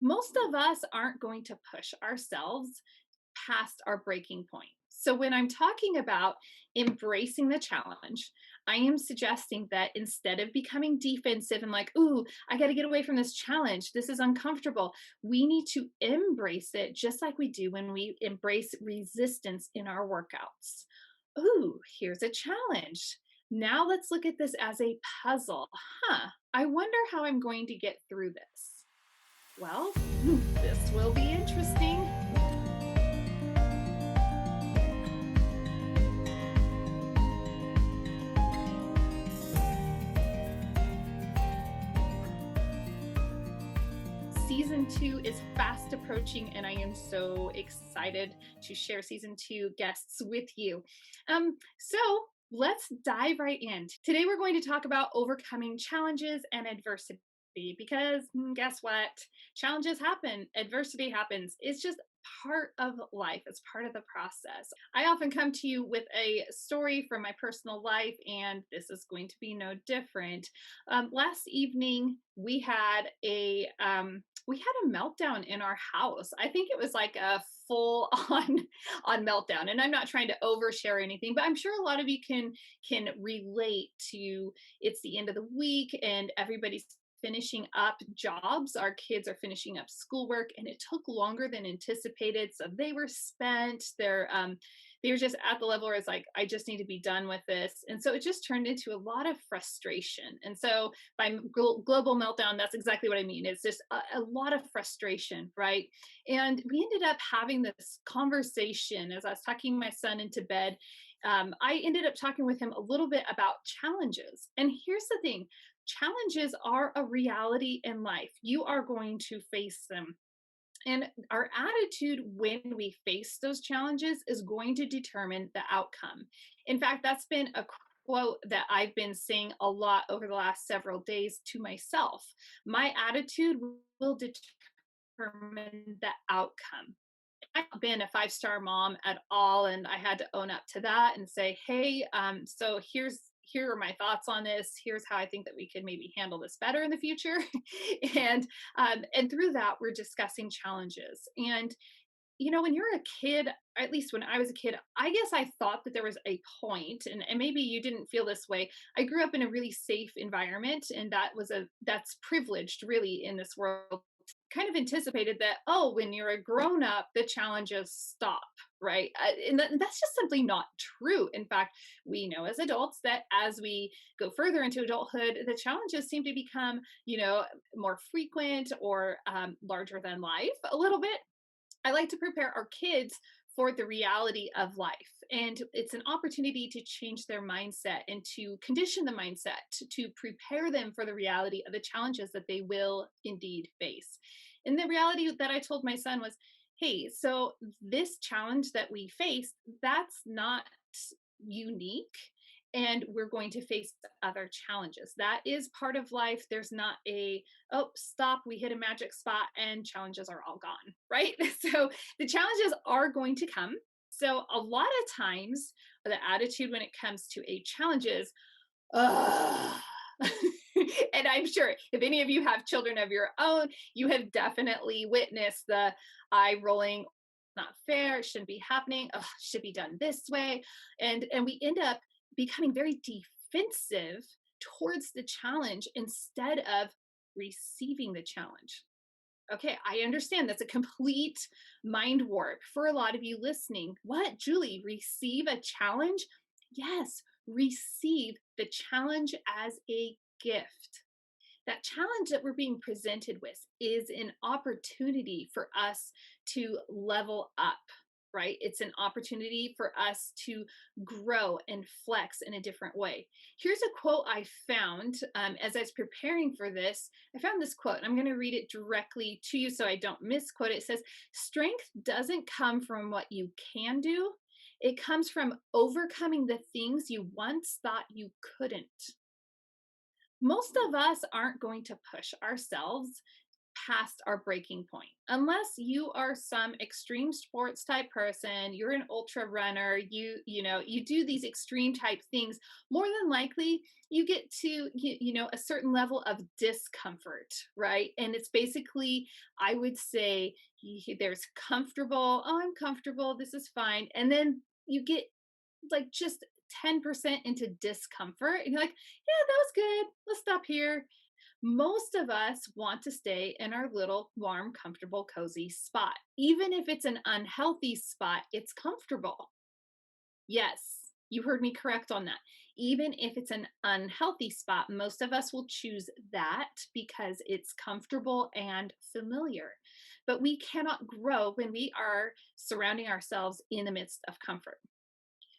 Most of us aren't going to push ourselves past our breaking point. So, when I'm talking about embracing the challenge, I am suggesting that instead of becoming defensive and like, ooh, I got to get away from this challenge, this is uncomfortable, we need to embrace it just like we do when we embrace resistance in our workouts. Ooh, here's a challenge. Now let's look at this as a puzzle. I wonder how I'm going to get through this. Well, this will be interesting. Season 2 is fast approaching, and I am so excited to share season 2 guests with you. So let's dive right in. Today, we're going to talk about overcoming challenges and adversity because guess what? Challenges happen, adversity happens. It's just part of life, it's part of the process. I often come to you with a story from my personal life, and this is going to be no different. Last evening, we had a meltdown in our house. I think it was like a full on meltdown. And I'm not trying to overshare anything, but I'm sure a lot of you can relate to it's the end of the week and everybody's finishing up jobs. Our kids are finishing up schoolwork and it took longer than anticipated. So they were spent. They were just at the level where it's like, I just need to be done with this. And so it just turned into a lot of frustration. And so by global meltdown, that's exactly what I mean. It's just a lot of frustration, right? And we ended up having this conversation as I was tucking my son into bed. I ended up talking with him a little bit about challenges. And here's the thing, challenges are a reality in life. You are going to face them. And our attitude when we face those challenges is going to determine the outcome. In fact, that's been a quote that I've been saying a lot over the last several days to myself. My attitude will determine the outcome. I've not been a five-star mom at all, and I had to own up to that and say, "Hey, so here are my thoughts on this. Here's how I think that we could maybe handle this better in the future." And through that, we're discussing challenges. And when you're a kid, at least when I was a kid, I guess I thought that there was a point, and maybe you didn't feel this way. I grew up in a really safe environment, and that's privileged really in this world. Kind of anticipated that, oh, when you're a grown up, the challenges stop, right? And that's just simply not true. In fact, we know as adults that as we go further into adulthood, the challenges seem to become, more frequent or larger than life a little bit. I like to prepare our kids for the reality of life. And it's an opportunity to change their mindset and to condition the mindset to prepare them for the reality of the challenges that they will indeed face. And the reality that I told my son was, hey, so this challenge that we face, that's not unique, and we're going to face other challenges. That is part of life. There's not a, oh, stop, we hit a magic spot and challenges are all gone, right? So the challenges are going to come. So a lot of times, the attitude when it comes to a challenge is, ugh. And I'm sure if any of you have children of your own, you have definitely witnessed the eye rolling, not fair, it shouldn't be happening, ugh, should be done this way. And we end up becoming very defensive towards the challenge instead of receiving the challenge. Okay, I understand that's a complete mind warp for a lot of you listening. What, Julie, receive a challenge? Yes, receive the challenge as a gift. That challenge that we're being presented with is an opportunity for us to level up, right? It's an opportunity for us to grow and flex in a different way. Here's a quote I found as I was preparing for this. I found this quote. I'm going to read it directly to you so I don't misquote it. It says, strength doesn't come from what you can do, it comes from overcoming the things you once thought you couldn't. Most of us aren't going to push ourselves past our breaking point. Unless you are some extreme sports type person, you're an ultra runner, you do these extreme type things, more than likely you get to a certain level of discomfort, right? And it's basically, I would say, there's comfortable, oh, I'm comfortable, this is fine. And then you get like just 10% into discomfort and you're like, yeah, that was good, let's stop here. Most of us want to stay in our little warm, comfortable, cozy spot. Even if it's an unhealthy spot, it's comfortable. Yes, you heard me correct on that. Even if it's an unhealthy spot, most of us will choose that because it's comfortable and familiar. But we cannot grow when we are surrounding ourselves in the midst of comfort.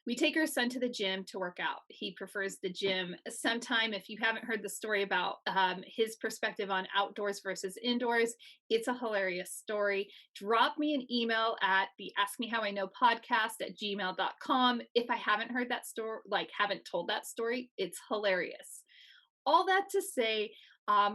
We take our son to the gym to work out. He prefers the gym. Sometime, if you haven't heard the story about his perspective on outdoors versus indoors, it's a hilarious story. Drop me an email at the Ask Me How I Know podcast at gmail.com. If I haven't heard that story, like haven't told that story, it's hilarious. All that to say,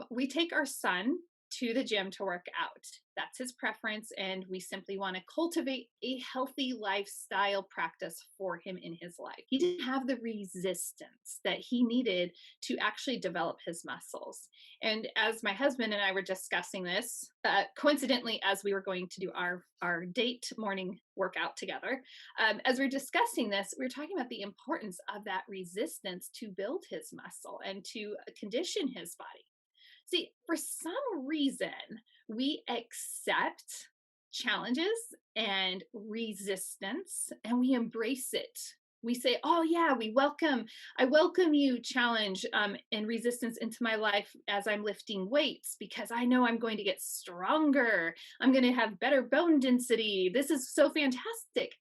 we take our son to the gym to work out. That's his preference. And we simply want to cultivate a healthy lifestyle practice for him in his life. He didn't have the resistance that he needed to actually develop his muscles. And as my husband and I were discussing this, coincidentally, as we were going to do our date morning workout together, as we're discussing this, we're talking about the importance of that resistance to build his muscle and to condition his body. See, for some reason, we accept challenges and resistance and we embrace it. We say, oh, yeah, I welcome you, challenge and resistance into my life as I'm lifting weights because I know I'm going to get stronger. I'm going to have better bone density. This is so fantastic,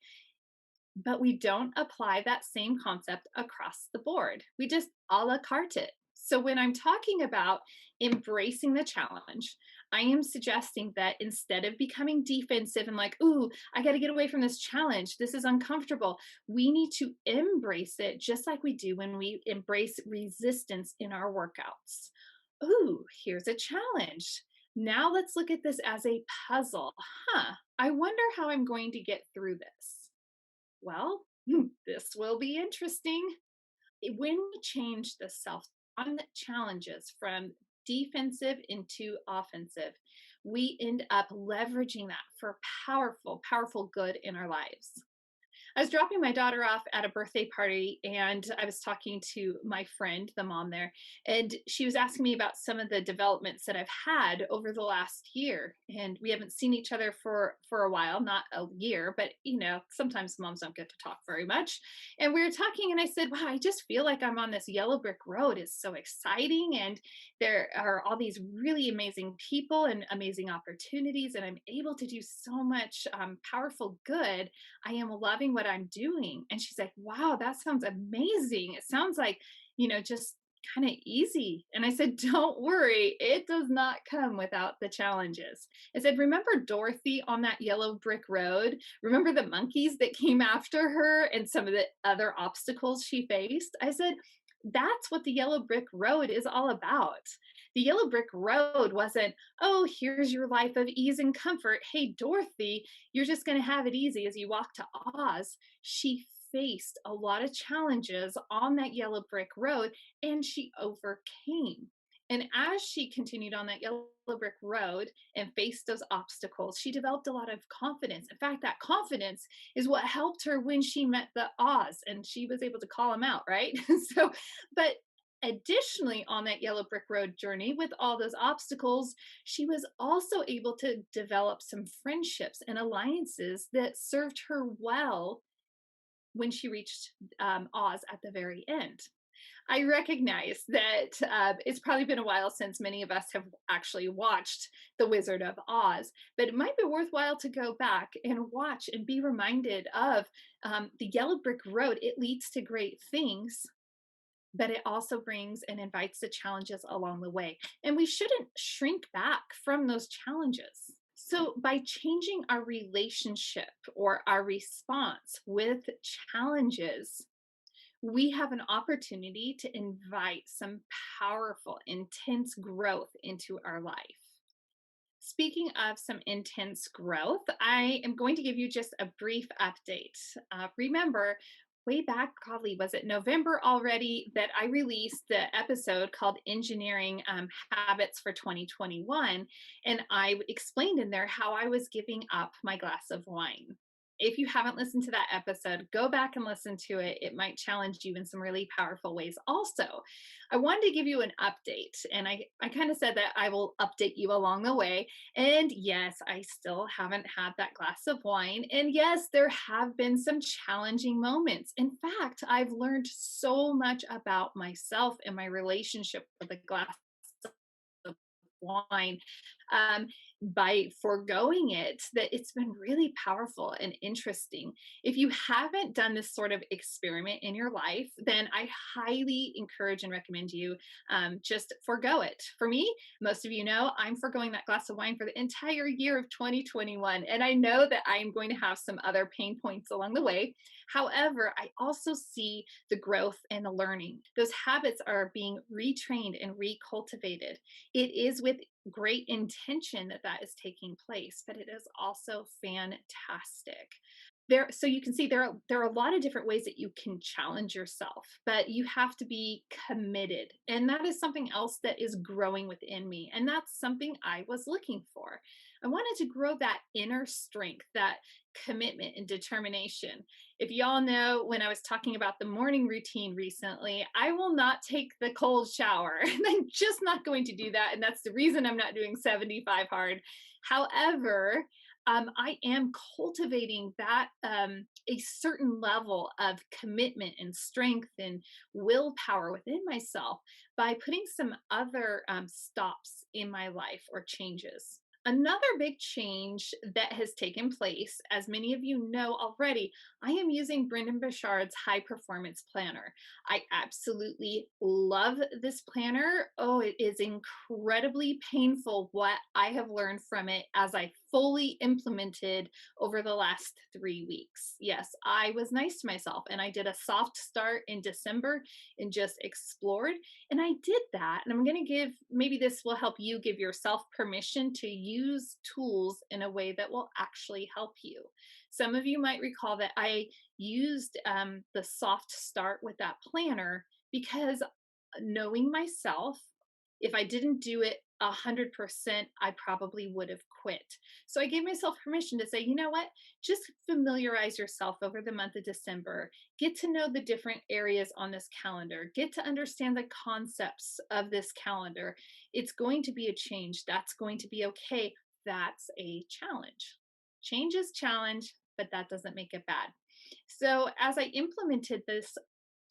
but we don't apply that same concept across the board. We just a la carte it. So when I'm talking about embracing the challenge, I am suggesting that instead of becoming defensive and like, ooh, I got to get away from this challenge, this is uncomfortable, we need to embrace it just like we do when we embrace resistance in our workouts. Ooh, here's a challenge. Now let's look at this as a puzzle. I wonder how I'm going to get through this. Well, this will be interesting. When we change the self on challenges from defensive into offensive, we end up leveraging that for powerful, powerful good in our lives. I was dropping my daughter off at a birthday party and I was talking to my friend, the mom there, and she was asking me about some of the developments that I've had over the last year. And we haven't seen each other for a while, not a year, but sometimes moms don't get to talk very much. And we were talking and I said, "Wow, I just feel like I'm on this yellow brick road. It's so exciting and there are all these really amazing people and amazing opportunities and I'm able to do so much powerful good. I am loving what I'm doing." And she's like, "Wow, that sounds amazing. It sounds like, just kind of easy." And I said, "Don't worry, it does not come without the challenges." I said, "Remember Dorothy on that yellow brick road? Remember the monkeys that came after her and some of the other obstacles she faced?" I said, "That's what the yellow brick road is all about." The yellow brick road wasn't, "Oh, here's your life of ease and comfort. Hey, Dorothy, you're just going to have it easy as you walk to Oz." She faced a lot of challenges on that yellow brick road and she overcame. And as she continued on that yellow brick road and faced those obstacles, she developed a lot of confidence. In fact, that confidence is what helped her when she met the Oz and she was able to call him out, right? So, but additionally, on that yellow brick road journey with all those obstacles, she was also able to develop some friendships and alliances that served her well when she reached Oz at the very end. I recognize that it's probably been a while since many of us have actually watched The Wizard of Oz, but it might be worthwhile to go back and watch and be reminded of the yellow brick road. It leads to great things, but it also brings and invites the challenges along the way. And we shouldn't shrink back from those challenges. So, by changing our relationship or our response with challenges, we have an opportunity to invite some powerful, intense growth into our life. Speaking of some intense growth, I am going to give you just a brief update. Remember, way back, probably was it November already, that I released the episode called Engineering Habits for 2021. And I explained in there how I was giving up my glass of wine. If you haven't listened to that episode, go back and listen to it. It might challenge you in some really powerful ways. Also, I wanted to give you an update, and I kind of said that I will update you along the way. And yes, I still haven't had that glass of wine. And yes, there have been some challenging moments. In fact, I've learned so much about myself and my relationship with a glass of wine um, by foregoing it, that it's been really powerful and interesting. If you haven't done this sort of experiment in your life, then I highly encourage and recommend you just forego it. For me, most of you know I'm foregoing that glass of wine for the entire year of 2021. And I know that I'm going to have some other pain points along the way. However, I also see the growth and the learning. Those habits are being retrained and recultivated. It is with great intention that that is taking place, but it is also fantastic. So you can see there are a lot of different ways that you can challenge yourself, but you have to be committed. And that is something else that is growing within me. And that's something I was looking for. I wanted to grow that inner strength, that commitment and determination. If y'all know, when I was talking about the morning routine recently, I will not take the cold shower. I'm just not going to do that. And that's the reason I'm not doing 75 hard. However, I am cultivating that a certain level of commitment and strength and willpower within myself by putting some other stops in my life or changes. Another big change that has taken place, as many of you know already, I am using Brendan Burchard's High Performance Planner. I absolutely love this planner. Oh, it is incredibly painful what I have learned from it as I fully implemented over the last 3 weeks. Yes, I was nice to myself and I did a soft start in December and just explored. And I did that. And I'm going to give, maybe this will help you give yourself permission to use tools in a way that will actually help you. Some of you might recall that I used the soft start with that planner because knowing myself, if I didn't do it 100%, I probably would have quit. So I gave myself permission to say, you know what? Just familiarize yourself over the month of December. Get to know the different areas on this calendar. Get to understand the concepts of this calendar. It's going to be a change. That's going to be okay. That's a challenge. Change is challenge, but that doesn't make it bad. So as I implemented this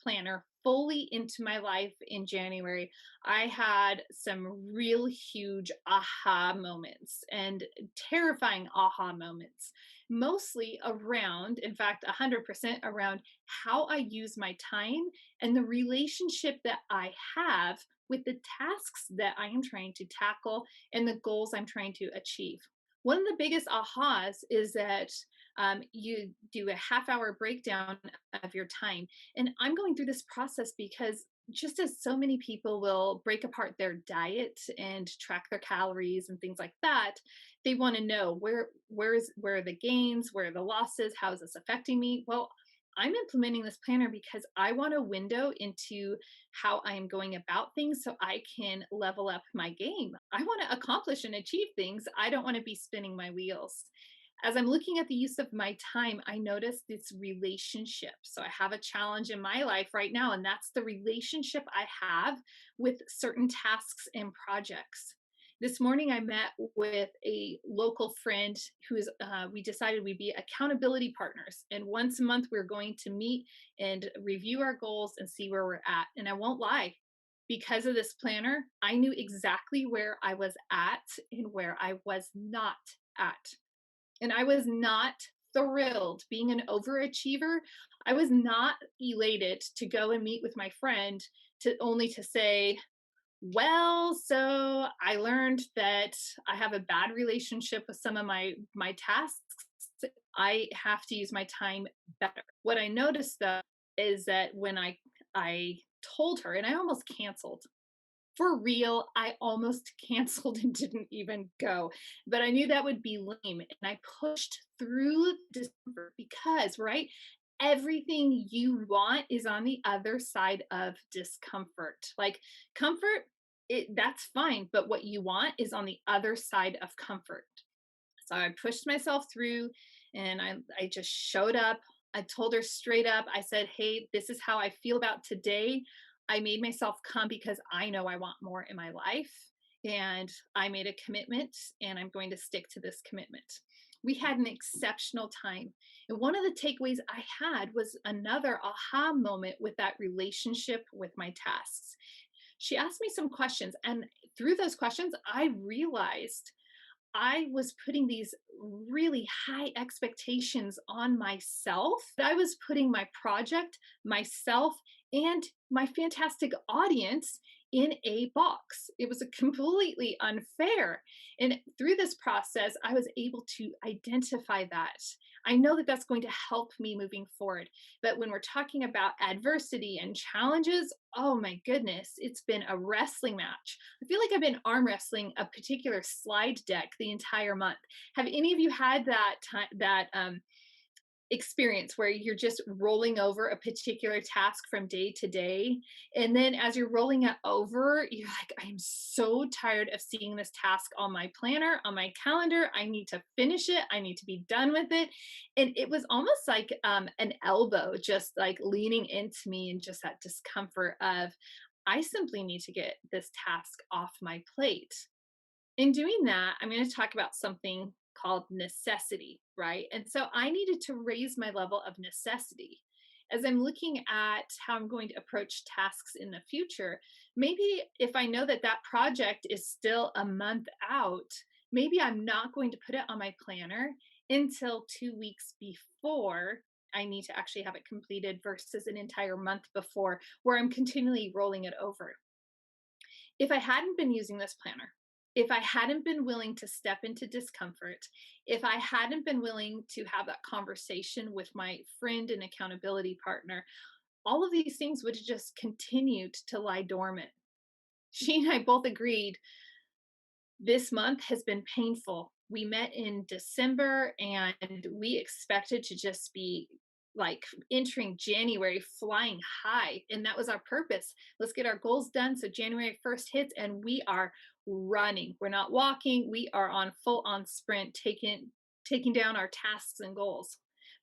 planner fully into my life in January, I had some real huge aha moments and terrifying aha moments, mostly around, in fact, 100% around how I use my time and the relationship that I have with the tasks that I am trying to tackle and the goals I'm trying to achieve. One of the biggest ahas is that you do a half-hour breakdown of your time. And I'm going through this process because just as so many people will break apart their diet and track their calories and things like that, they want to know where are the gains, where are the losses, how is this affecting me? Well, I'm implementing this planner because I want a window into how I am going about things so I can level up my game. I want to accomplish and achieve things. I don't want to be spinning my wheels. As I'm looking at the use of my time, I notice this relationship. So I have a challenge in my life right now, and that's the relationship I have with certain tasks and projects. This morning, I met with a local friend we decided we'd be accountability partners. And once a month, we're going to meet and review our goals and see where we're at. And I won't lie, because of this planner, I knew exactly where I was at and where I was not at. And I was not thrilled being an overachiever. I was not elated to go and meet with my friend to only to say, well, so I learned that I have a bad relationship with some of my tasks. I have to use my time better. What I noticed though is that when I told her, and I almost canceled For real, I almost canceled and didn't even go, but I knew that would be lame. And I pushed through discomfort because, right? Everything you want is on the other side of discomfort. Like comfort, that's fine, but what you want is on the other side of comfort. So I pushed myself through and I just showed up. I told her straight up, I said, "Hey, this is how I feel about today. I made myself come because I know I want more in my life. And I made a commitment and I'm going to stick to this commitment." We had an exceptional time. And one of the takeaways I had was another aha moment with that relationship with my tasks. She asked me some questions, and through those questions, I realized I was putting these really high expectations on myself. I was putting my project, myself, and my fantastic audience in a box. It was a completely unfair. And through this process, I was able to identify that. I know that that's going to help me moving forward. But when we're talking about adversity and challenges, oh my goodness, it's been a wrestling match. I feel like I've been arm wrestling a particular slide deck the entire month. Have any of you had that experience where you're just rolling over a particular task from day to day, and then as you're rolling it over, you're like, I am so tired of seeing this task on my planner, on my calendar. I need to finish it. I need to be done with it. And it was almost like an elbow just like leaning into me, and just that discomfort of, I simply need to get this task off my plate. In doing that, I'm going to talk about something called necessity, right? And so I needed to raise my level of necessity. As I'm looking at how I'm going to approach tasks in the future, maybe if I know that that project is still a month out, maybe I'm not going to put it on my planner until 2 weeks before I need to actually have it completed versus an entire month before, where I'm continually rolling it over. If I hadn't been using this planner, if I hadn't been willing to step into discomfort, if I hadn't been willing to have that conversation with my friend and accountability partner, all of these things would have just continued to lie dormant. She and I both agreed this month has been painful. We met in December and we expected to just be like entering January flying high. And that was our purpose. Let's get our goals done. So January 1st hits and we are running. We're not walking. We are on full on sprint, taking down our tasks and goals.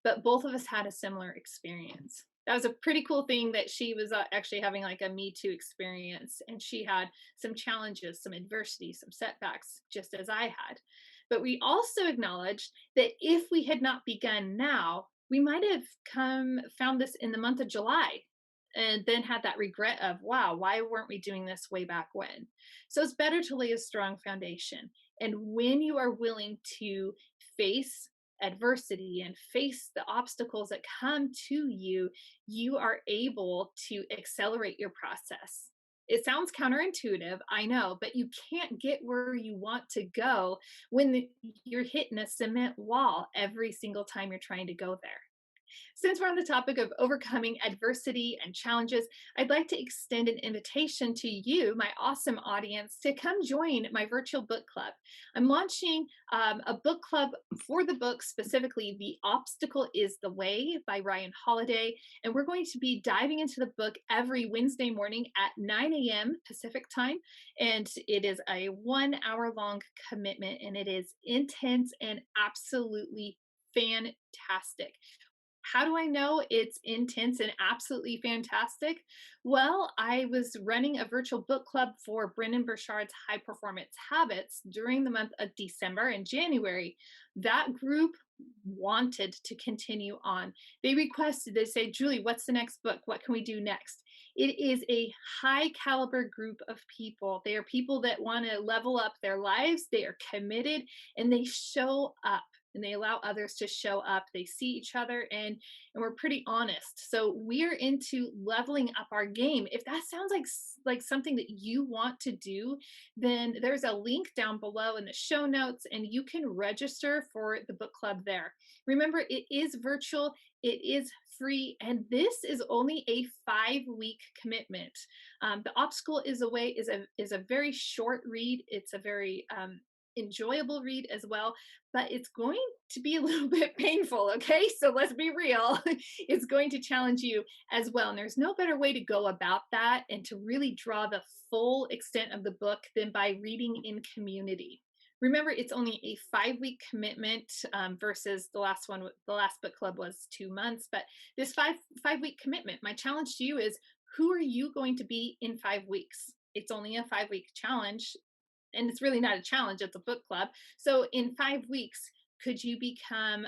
But both of us had a similar experience. That was a pretty cool thing that she was actually having like a Me Too experience. And she had some challenges, some adversity, some setbacks, just as I had. But we also acknowledged that if we had not begun now, we might have found this in the month of July and then had that regret of, wow, why weren't we doing this way back when? So it's better to lay a strong foundation. And when you are willing to face adversity and face the obstacles that come to you, you are able to accelerate your process. It sounds counterintuitive, I know, but you can't get where you want to go when you're hitting a cement wall every single time you're trying to go there. Since we're on the topic of overcoming adversity and challenges, I'd like to extend an invitation to you, my awesome audience, to come join my virtual book club. I'm launching a book club for the book, specifically The Obstacle is the Way by Ryan Holiday. And we're going to be diving into the book every Wednesday morning at 9 a.m. Pacific time. And it is a 1 hour long commitment, and it is intense and absolutely fantastic. How do I know it's intense and absolutely fantastic? Well, I was running a virtual book club for Brendan Burchard's High Performance Habits during the month of December and January. That group wanted to continue on. They requested, they say, Julie, what's the next book? What can we do next? It is a high caliber group of people. They are people that want to level up their lives. They are committed and they show up. and they allow others to show up. They see each other, and we're pretty honest. So we're into leveling up our game. If that sounds like something that you want to do, then there's a link down below in the show notes, and you can register for the book club there. Remember, it is virtual, it is free, and this is only a 5-week commitment. The Obstacle is Away is a very short read. It's a very enjoyable read as well, but it's going to be a little bit painful. Okay, so let's be real. It's going to challenge you as well, and there's no better way to go about that and to really draw the full extent of the book than by reading in community. Remember, it's only a 5-week commitment versus the last one. The last book club was 2 months, but this five-week commitment. My challenge to you is: who are you going to be in 5 weeks? It's only a 5-week challenge, and it's really not a challenge, it's a book club. So in 5 weeks, could you become,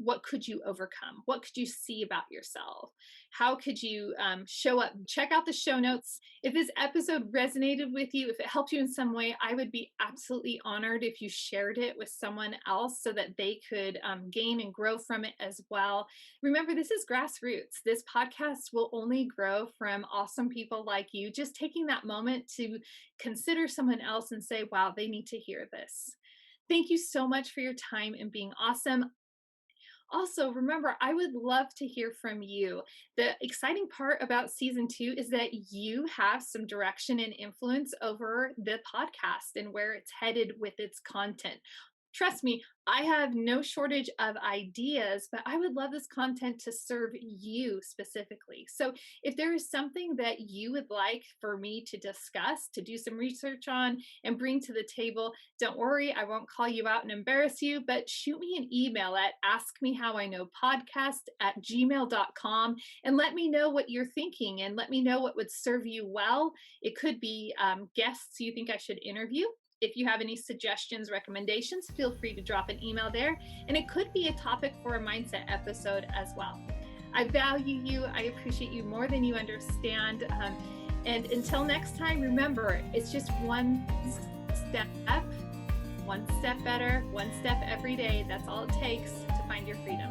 what could you overcome? What could you see about yourself? How could you show up? Check out the show notes. If this episode resonated with you, if it helped you in some way, I would be absolutely honored if you shared it with someone else so that they could gain and grow from it as well. Remember, this is grassroots. This podcast will only grow from awesome people like you, just taking that moment to consider someone else and say, wow, they need to hear this. Thank you so much for your time and being awesome. Also, remember, I would love to hear from you. The exciting part about season 2 is that you have some direction and influence over the podcast and where it's headed with its content. Trust me, I have no shortage of ideas, but I would love this content to serve you specifically. So if there is something that you would like for me to discuss, to do some research on, and bring to the table, don't worry, I won't call you out and embarrass you, but shoot me an email at askmehowiknowpodcast@gmail.com and let me know what you're thinking and let me know what would serve you well. It could be guests you think I should interview. If you have any suggestions, recommendations, feel free to drop an email there. And it could be a topic for a mindset episode as well. I value you. I appreciate you more than you understand. And until next time, remember, it's just one step better, one step every day. That's all it takes to find your freedom.